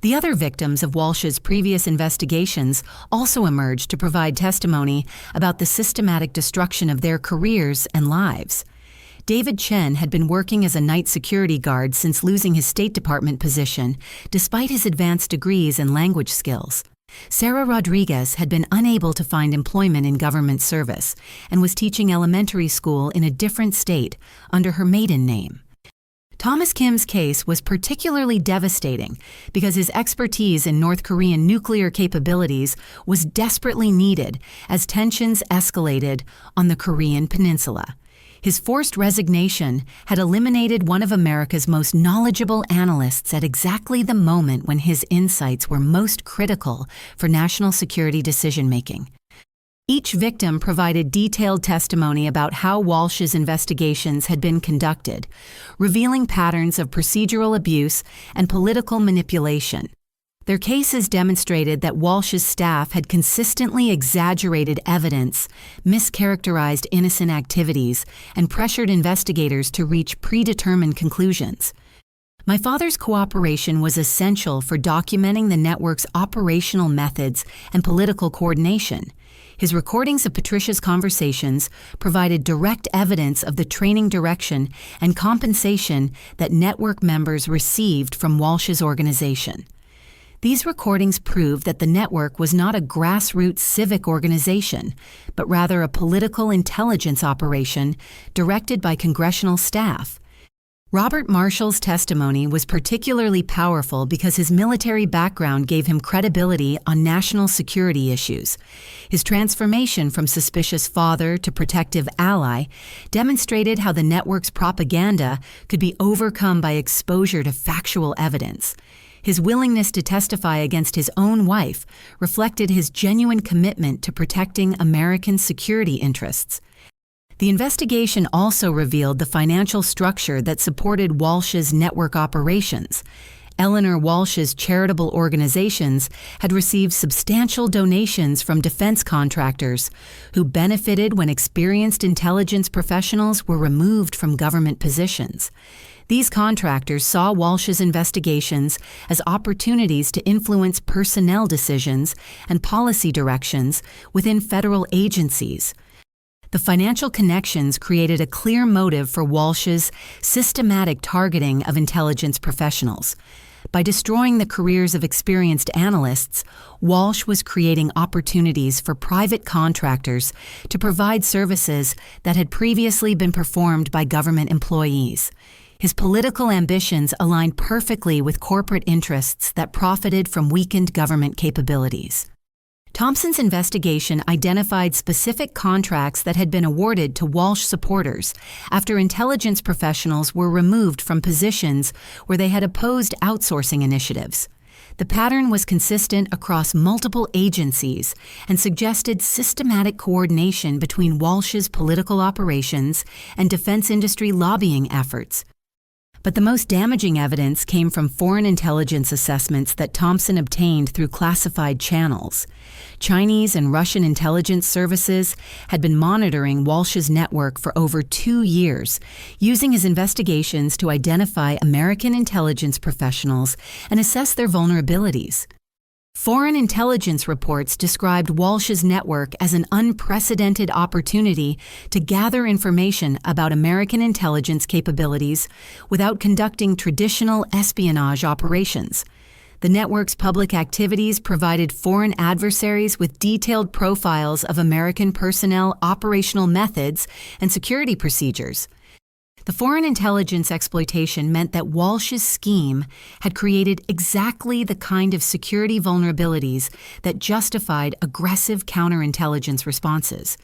The other victims of Walsh's previous investigations also emerged to provide testimony about the systematic destruction of their careers and lives. David Chen had been working as a night security guard since losing his State Department position, despite his advanced degrees and language skills. Sarah Rodriguez had been unable to find employment in government service and was teaching elementary school in a different state under her maiden name. Thomas Kim's case was particularly devastating because his expertise in North Korean nuclear capabilities was desperately needed as tensions escalated on the Korean peninsula. His forced resignation had eliminated one of America's most knowledgeable analysts at exactly the moment when his insights were most critical for national security decision-making. Each victim provided detailed testimony about how Walsh's investigations had been conducted, revealing patterns of procedural abuse and political manipulation. Their cases demonstrated that Walsh's staff had consistently exaggerated evidence, mischaracterized innocent activities, and pressured investigators to reach predetermined conclusions. My father's cooperation was essential for documenting the network's operational methods and political coordination. His recordings of Patricia's conversations provided direct evidence of the training direction and compensation that network members received from Walsh's organization. These recordings prove that the network was not a grassroots civic organization, but rather a political intelligence operation directed by congressional staff. Robert Marshall's testimony was particularly powerful because his military background gave him credibility on national security issues. His transformation from suspicious father to protective ally demonstrated how the network's propaganda could be overcome by exposure to factual evidence. His willingness to testify against his own wife reflected his genuine commitment to protecting American security interests. The investigation also revealed the financial structure that supported Walsh's network operations. Eleanor Walsh's charitable organizations had received substantial donations from defense contractors who benefited when experienced intelligence professionals were removed from government positions. These contractors saw Walsh's investigations as opportunities to influence personnel decisions and policy directions within federal agencies. The financial connections created a clear motive for Walsh's systematic targeting of intelligence professionals. By destroying the careers of experienced analysts, Walsh was creating opportunities for private contractors to provide services that had previously been performed by government employees. His political ambitions aligned perfectly with corporate interests that profited from weakened government capabilities. Thompson's investigation identified specific contracts that had been awarded to Walsh supporters after intelligence professionals were removed from positions where they had opposed outsourcing initiatives. The pattern was consistent across multiple agencies and suggested systematic coordination between Walsh's political operations and defense industry lobbying efforts. But the most damaging evidence came from foreign intelligence assessments that Thompson obtained through classified channels. Chinese and Russian intelligence services had been monitoring Walsh's network for over 2 years, using his investigations to identify American intelligence professionals and assess their vulnerabilities. Foreign intelligence reports described Walsh's network as an unprecedented opportunity to gather information about American intelligence capabilities without conducting traditional espionage operations. The network's public activities provided foreign adversaries with detailed profiles of American personnel, operational methods, and security procedures. The foreign intelligence exploitation meant that Walsh's scheme had created exactly the kind of security vulnerabilities that justified aggressive counterintelligence responses.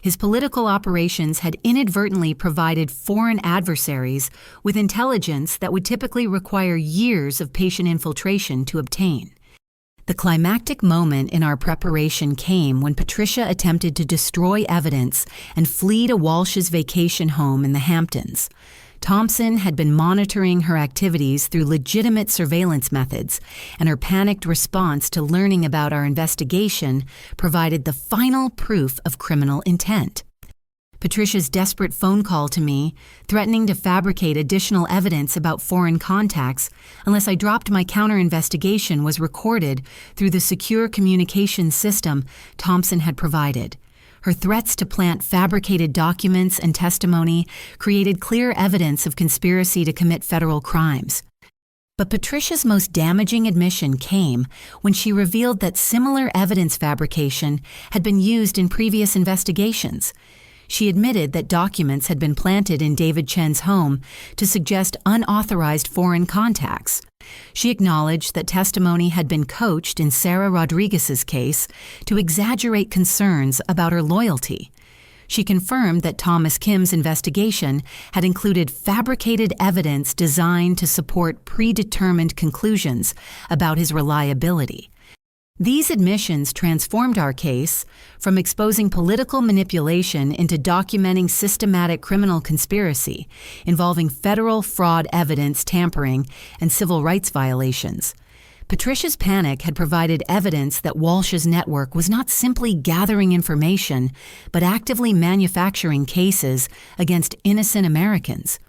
His political operations had inadvertently provided foreign adversaries with intelligence that would typically require years of patient infiltration to obtain. The climactic moment in our preparation came when Patricia attempted to destroy evidence and flee to Walsh's vacation home in the Hamptons. Thompson had been monitoring her activities through legitimate surveillance methods, and her panicked response to learning about our investigation provided the final proof of criminal intent. Patricia's desperate phone call to me, threatening to fabricate additional evidence about foreign contacts unless I dropped my counter-investigation, was recorded through the secure communications system Thompson had provided. Her threats to plant fabricated documents and testimony created clear evidence of conspiracy to commit federal crimes. But Patricia's most damaging admission came when she revealed that similar evidence fabrication had been used in previous investigations. She admitted that documents had been planted in David Chen's home to suggest unauthorized foreign contacts. She acknowledged that testimony had been coached in Sarah Rodriguez's case to exaggerate concerns about her loyalty. She confirmed that Thomas Kim's investigation had included fabricated evidence designed to support predetermined conclusions about his reliability. These admissions transformed our case from exposing political manipulation into documenting systematic criminal conspiracy involving federal fraud, evidence tampering, and civil rights violations. Patricia's panic had provided evidence that Walsh's network was not simply gathering information, but actively manufacturing cases against innocent Americans.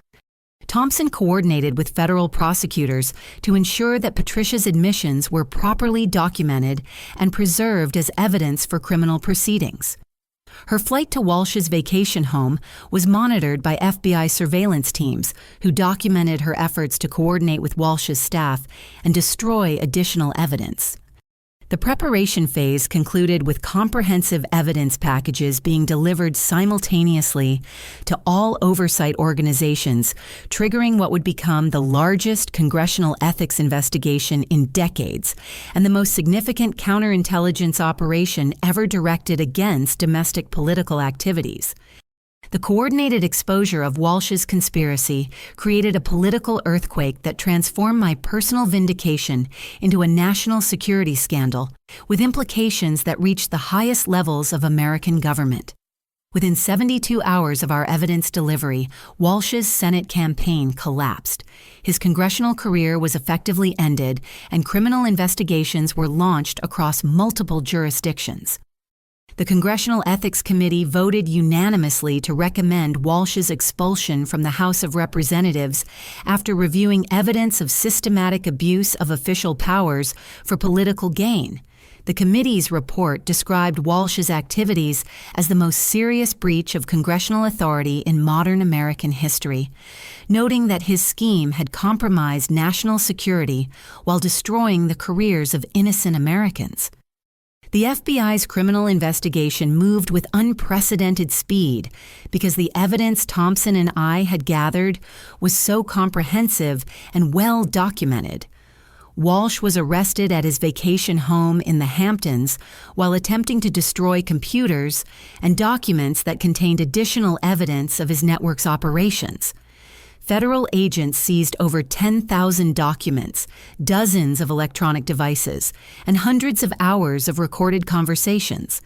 Thompson coordinated with federal prosecutors to ensure that Patricia's admissions were properly documented and preserved as evidence for criminal proceedings. Her flight to Walsh's vacation home was monitored by FBI surveillance teams who documented her efforts to coordinate with Walsh's staff and destroy additional evidence. The preparation phase concluded with comprehensive evidence packages being delivered simultaneously to all oversight organizations, triggering what would become the largest congressional ethics investigation in decades and the most significant counterintelligence operation ever directed against domestic political activities. The coordinated exposure of Walsh's conspiracy created a political earthquake that transformed my personal vindication into a national security scandal, with implications that reached the highest levels of American government. Within 72 hours of our evidence delivery, Walsh's Senate campaign collapsed. His congressional career was effectively ended, and criminal investigations were launched across multiple jurisdictions. The Congressional Ethics Committee voted unanimously to recommend Walsh's expulsion from the House of Representatives after reviewing evidence of systematic abuse of official powers for political gain. The committee's report described Walsh's activities as the most serious breach of congressional authority in modern American history, noting that his scheme had compromised national security while destroying the careers of innocent Americans. The FBI's criminal investigation moved with unprecedented speed because the evidence Thompson and I had gathered was so comprehensive and well documented. Walsh was arrested at his vacation home in the Hamptons while attempting to destroy computers and documents that contained additional evidence of his network's operations. Federal agents seized over 10,000 documents, dozens of electronic devices, and hundreds of hours of recorded conversations.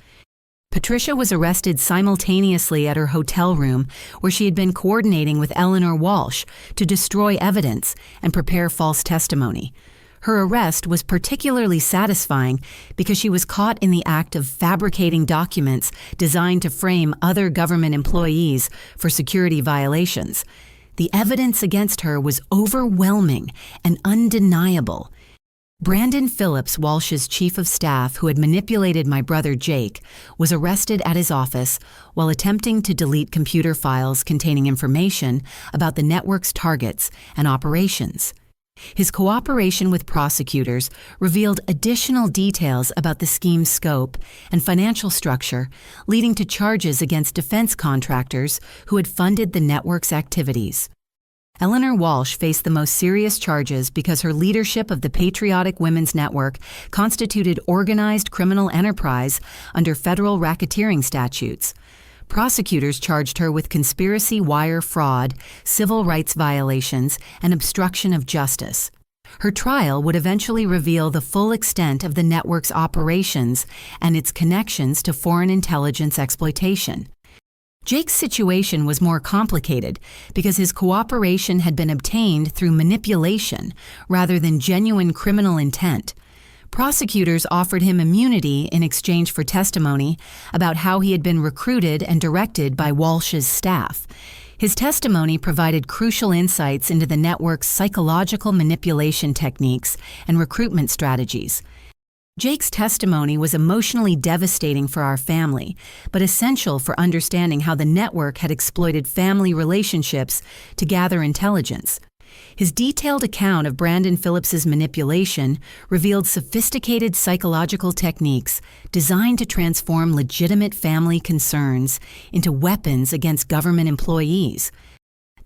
Patricia was arrested simultaneously at her hotel room where she had been coordinating with Eleanor Walsh to destroy evidence and prepare false testimony. Her arrest was particularly satisfying because she was caught in the act of fabricating documents designed to frame other government employees for security violations. The evidence against her was overwhelming and undeniable. Brandon Phillips, Walsh's chief of staff, who had manipulated my brother Jake, was arrested at his office while attempting to delete computer files containing information about the network's targets and operations. His cooperation with prosecutors revealed additional details about the scheme's scope and financial structure, leading to charges against defense contractors who had funded the network's activities. Eleanor Walsh faced the most serious charges because her leadership of the Patriotic Women's Network constituted organized criminal enterprise under federal racketeering statutes. Prosecutors charged her with conspiracy wire fraud, civil rights violations, and obstruction of justice. Her trial would eventually reveal the full extent of the network's operations and its connections to foreign intelligence exploitation. Jake's situation was more complicated because his cooperation had been obtained through manipulation rather than genuine criminal intent. Prosecutors offered him immunity in exchange for testimony about how he had been recruited and directed by Walsh's staff. His testimony provided crucial insights into the network's psychological manipulation techniques and recruitment strategies. Jake's testimony was emotionally devastating for our family, but essential for understanding how the network had exploited family relationships to gather intelligence. His detailed account of Brandon Phillips's manipulation revealed sophisticated psychological techniques designed to transform legitimate family concerns into weapons against government employees.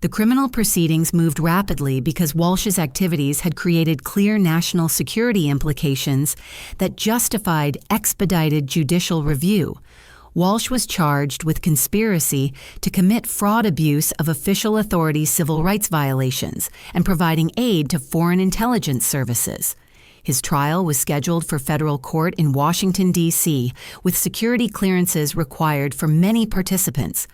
The criminal proceedings moved rapidly because Walsh's activities had created clear national security implications that justified expedited judicial review. Walsh was charged with conspiracy to commit fraud, abuse of official authority civil rights violations, and providing aid to foreign intelligence services. His trial was scheduled for federal court in Washington, D.C., with security clearances required for many participants.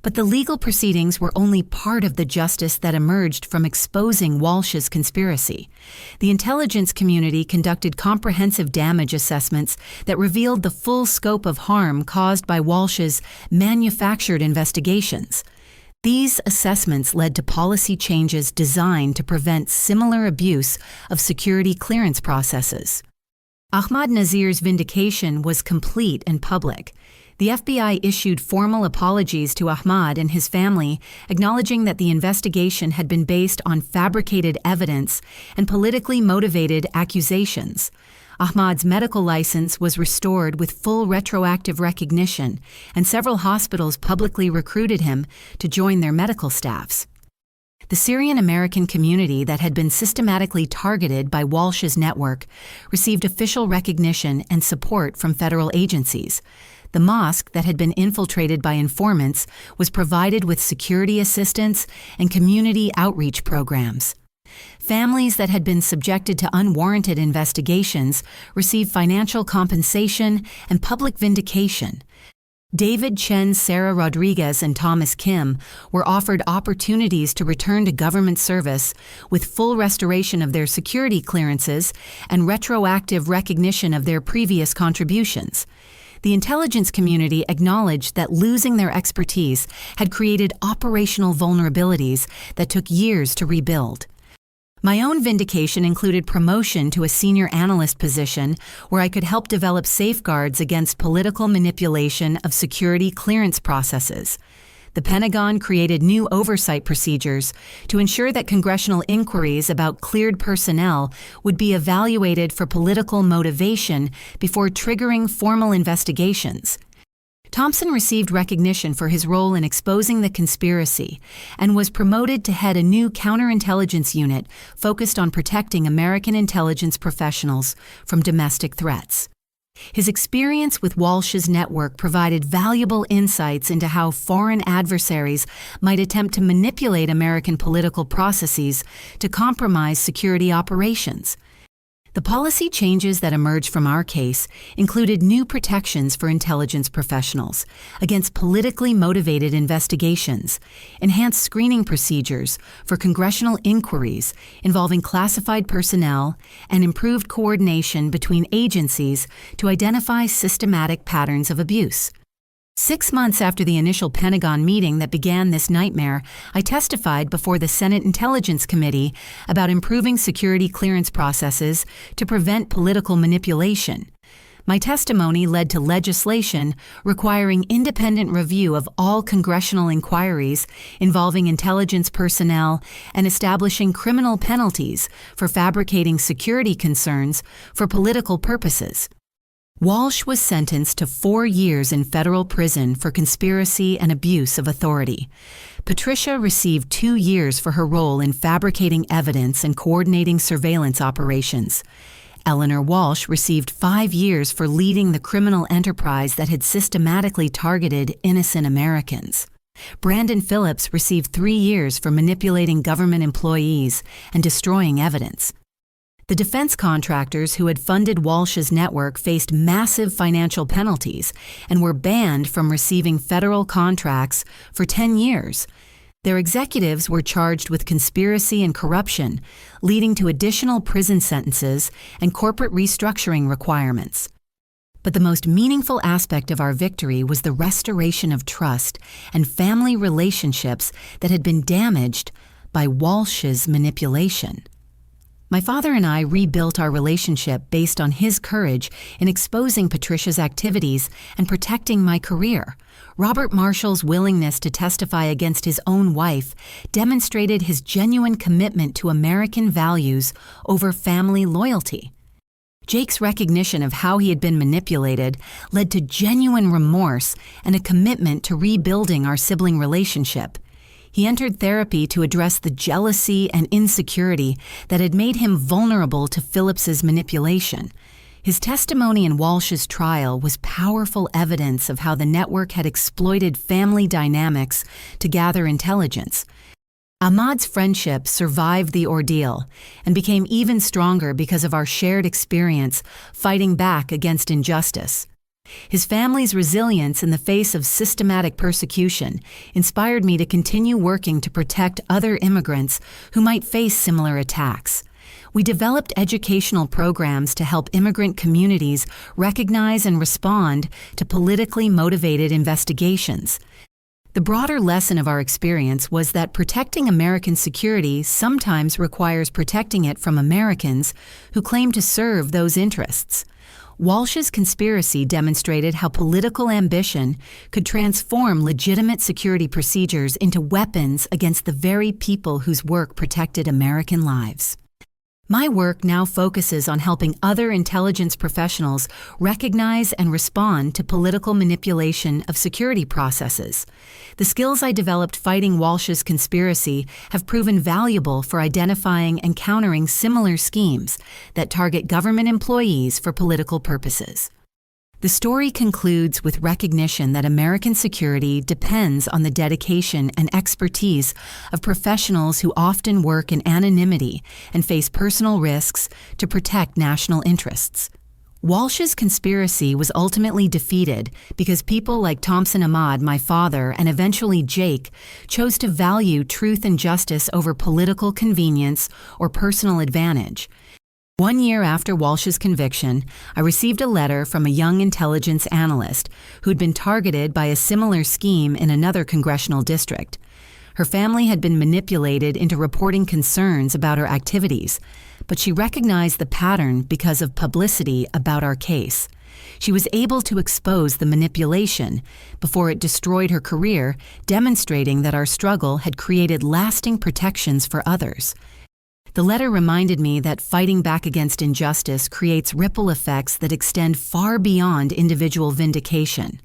But the legal proceedings were only part of the justice that emerged from exposing Walsh's conspiracy. The intelligence community conducted comprehensive damage assessments that revealed the full scope of harm caused by Walsh's manufactured investigations. These assessments led to policy changes designed to prevent similar abuse of security clearance processes. Ahmad Nazir's vindication was complete and public. The FBI issued formal apologies to Ahmad and his family, acknowledging that the investigation had been based on fabricated evidence and politically motivated accusations. Ahmad's medical license was restored with full retroactive recognition, and several hospitals publicly recruited him to join their medical staffs. The Syrian-American community that had been systematically targeted by Walsh's network received official recognition and support from federal agencies. The mosque that had been infiltrated by informants was provided with security assistance and community outreach programs. Families that had been subjected to unwarranted investigations received financial compensation and public vindication. David Chen, Sarah Rodriguez, and Thomas Kim were offered opportunities to return to government service with full restoration of their security clearances and retroactive recognition of their previous contributions. The intelligence community acknowledged that losing their expertise had created operational vulnerabilities that took years to rebuild. My own vindication included promotion to a senior analyst position where I could help develop safeguards against political manipulation of security clearance processes. The Pentagon created new oversight procedures to ensure that congressional inquiries about cleared personnel would be evaluated for political motivation before triggering formal investigations. Thompson received recognition for his role in exposing the conspiracy and was promoted to head a new counterintelligence unit focused on protecting American intelligence professionals from domestic threats. His experience with Walsh's network provided valuable insights into how foreign adversaries might attempt to manipulate American political processes to compromise security operations. The policy changes that emerged from our case included new protections for intelligence professionals against politically motivated investigations, enhanced screening procedures for congressional inquiries involving classified personnel, and improved coordination between agencies to identify systematic patterns of abuse. 6 months after the initial Pentagon meeting that began this nightmare, I testified before the Senate Intelligence Committee about improving security clearance processes to prevent political manipulation. My testimony led to legislation requiring independent review of all congressional inquiries involving intelligence personnel and establishing criminal penalties for fabricating security concerns for political purposes. Walsh was sentenced to 4 years in federal prison for conspiracy and abuse of authority. Patricia received 2 years for her role in fabricating evidence and coordinating surveillance operations. Eleanor Walsh received 5 years for leading the criminal enterprise that had systematically targeted innocent Americans. Brandon Phillips received 3 years for manipulating government employees and destroying evidence. The defense contractors who had funded Walsh's network faced massive financial penalties and were banned from receiving federal contracts for 10 years. Their executives were charged with conspiracy and corruption, leading to additional prison sentences and corporate restructuring requirements. But the most meaningful aspect of our victory was the restoration of trust and family relationships that had been damaged by Walsh's manipulation. My father and I rebuilt our relationship based on his courage in exposing Patricia's activities and protecting my career. Robert Marshall's willingness to testify against his own wife demonstrated his genuine commitment to American values over family loyalty. Jake's recognition of how he had been manipulated led to genuine remorse and a commitment to rebuilding our sibling relationship. He entered therapy to address the jealousy and insecurity that had made him vulnerable to Phillips's manipulation. His testimony in Walsh's trial was powerful evidence of how the network had exploited family dynamics to gather intelligence. Ahmad's friendship survived the ordeal and became even stronger because of our shared experience fighting back against injustice. His family's resilience in the face of systematic persecution inspired me to continue working to protect other immigrants who might face similar attacks. We developed educational programs to help immigrant communities recognize and respond to politically motivated investigations. The broader lesson of our experience was that protecting American security sometimes requires protecting it from Americans who claim to serve those interests. Walsh's conspiracy demonstrated how political ambition could transform legitimate security procedures into weapons against the very people whose work protected American lives. My work now focuses on helping other intelligence professionals recognize and respond to political manipulation of security processes. The skills I developed fighting Walsh's conspiracy have proven valuable for identifying and countering similar schemes that target government employees for political purposes. The story concludes with recognition that American security depends on the dedication and expertise of professionals who often work in anonymity and face personal risks to protect national interests. Walsh's conspiracy was ultimately defeated because people like Thompson Ahmad, my father, and eventually Jake chose to value truth and justice over political convenience or personal advantage. 1 year after Walsh's conviction, I received a letter from a young intelligence analyst who'd been targeted by a similar scheme in another congressional district. Her family had been manipulated into reporting concerns about her activities, but she recognized the pattern because of publicity about our case. She was able to expose the manipulation before it destroyed her career, demonstrating that our struggle had created lasting protections for others. The letter reminded me that fighting back against injustice creates ripple effects that extend far beyond individual vindication.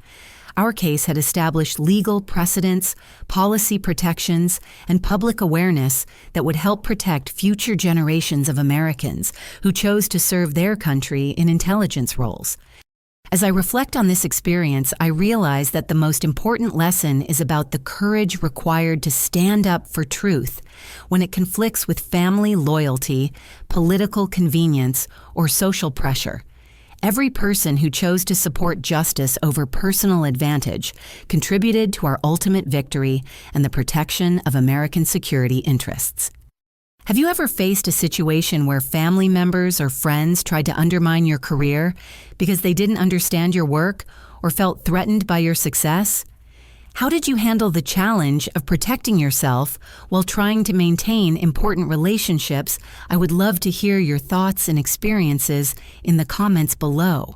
Our case had established legal precedents, policy protections, and public awareness that would help protect future generations of Americans who chose to serve their country in intelligence roles. As I reflect on this experience, I realize that the most important lesson is about the courage required to stand up for truth when it conflicts with family loyalty, political convenience, or social pressure. Every person who chose to support justice over personal advantage contributed to our ultimate victory and the protection of American security interests. Have you ever faced a situation where family members or friends tried to undermine your career because they didn't understand your work or felt threatened by your success? How did you handle the challenge of protecting yourself while trying to maintain important relationships? I would love to hear your thoughts and experiences in the comments below.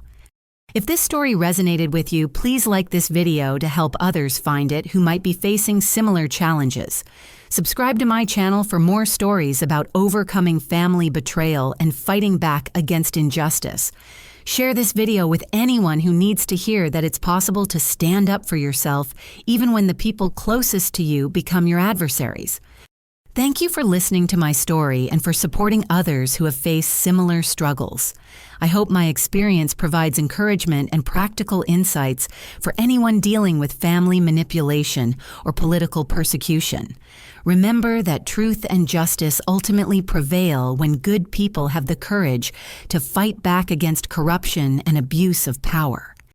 If this story resonated with you, please like this video to help others find it who might be facing similar challenges. Subscribe to my channel for more stories about overcoming family betrayal and fighting back against injustice. Share this video with anyone who needs to hear that it's possible to stand up for yourself even when the people closest to you become your adversaries. Thank you for listening to my story and for supporting others who have faced similar struggles. I hope my experience provides encouragement and practical insights for anyone dealing with family manipulation or political persecution. Remember that truth and justice ultimately prevail when good people have the courage to fight back against corruption and abuse of power.